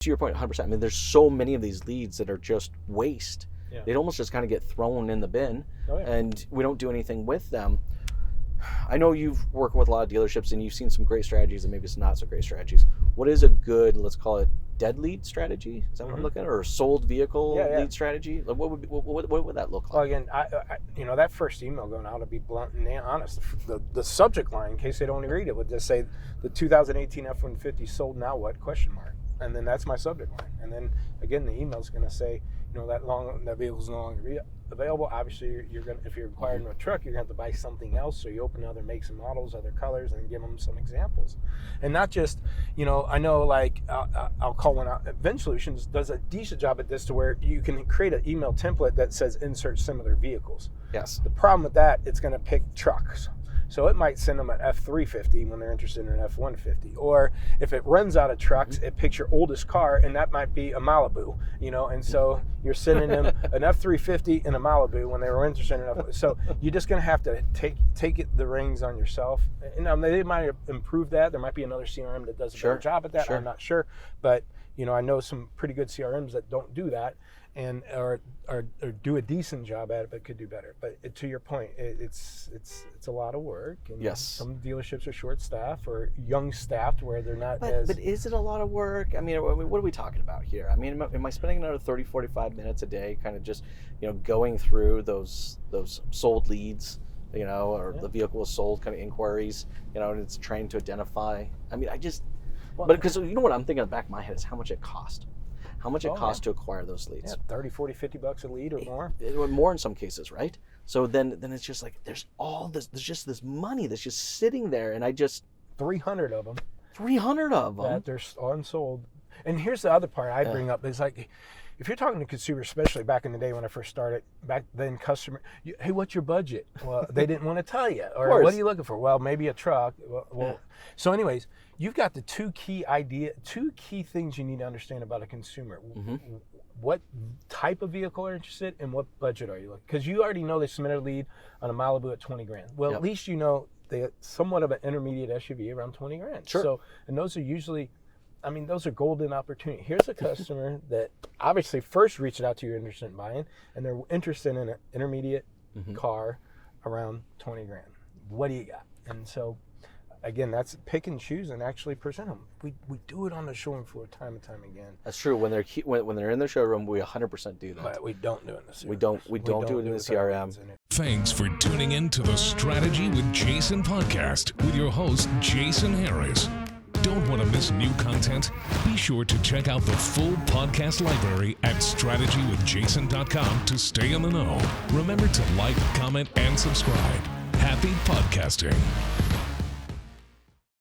to your point, 100%. I mean, there's so many of these leads that are just waste. Yeah. They'd almost just kind of get thrown in the bin, and we don't do anything with them. I know you've worked with a lot of dealerships and you've seen some great strategies and maybe some not so great strategies. What is a good, let's call it, dead lead strategy? Is that what I'm looking at? Or sold vehicle lead strategy? Like what would that look like? Well, again, I that first email going out, to be blunt and honest, the subject line, in case they don't want to read it, would just say the 2018 F-150 sold, now what? ? And then that's my subject line. And then again, the email is going to say, that vehicle's no longer available. Obviously, if you're acquiring a truck, you're going to have to buy something else. So you open other makes and models, other colors, and give them some examples. And not just, I know, like, I'll call one out. Vent Solutions does a decent job at this, to where you can create an email template that says insert similar vehicles. Yes. The problem with that, it's going to pick trucks. So it might send them an F-350 when they're interested in an F-150. Or if it runs out of trucks, it picks your oldest car, and that might be a Malibu, and so you're sending them an F-350 and a Malibu when they were interested in an F. So you're just going to have to take the reins on yourself. And they might improve that. There might be another CRM that does a better job at that. Sure. I'm not sure. But, I know some pretty good CRMs that don't do that, and or do a decent job at it, but could do better. But to your point, it's a lot of work. And yes. Some dealerships are short-staffed or young-staffed, where they're not But is it a lot of work? I mean, what are we talking about here? I mean, am I spending another 30, 45 minutes a day kind of just, going through those sold leads, or the vehicle was sold kind of inquiries, and it's trying to identify? I mean, but because what I'm thinking in the back of my head is how much it cost. How much it costs to acquire those leads. Yeah, 30, 40, 50 bucks a lead or more. More in some cases, right? So then it's just like, there's just this money that's just sitting there, and 300 of them. 300 of them? That they're unsold. And here's the other part I bring up, is like, if you're talking to consumers, especially back in the day when I first started, back then hey, what's your budget? Well, they didn't want to tell you. Or what are you looking for? Well, maybe a truck. So anyways, you've got the two key things you need to understand about a consumer. Mm-hmm. What type of vehicle are you interested in, and what budget are you looking? Because you already know they submitted a lead on a Malibu at $20,000. Well, at least they somewhat of an intermediate SUV around $20,000. Sure. So, and those are usually, those are golden opportunities. Here's a customer that obviously first reached out to you, interested in buying, and they're interested in an intermediate car around $20,000. What do you got? And so, again, that's pick and choose and actually present them. We do it on the showroom floor time and time again. That's true. When they're in the showroom, we 100% do that. But we don't do it in the CRM. We don't do it in the CRM. Thanks for tuning in to the Strategy with Jasen podcast with your host, Jasen Harris. Don't want to miss new content? Be sure to check out the full podcast library at strategywithjasen.com to stay in the know. Remember to like, comment, and subscribe. Happy podcasting.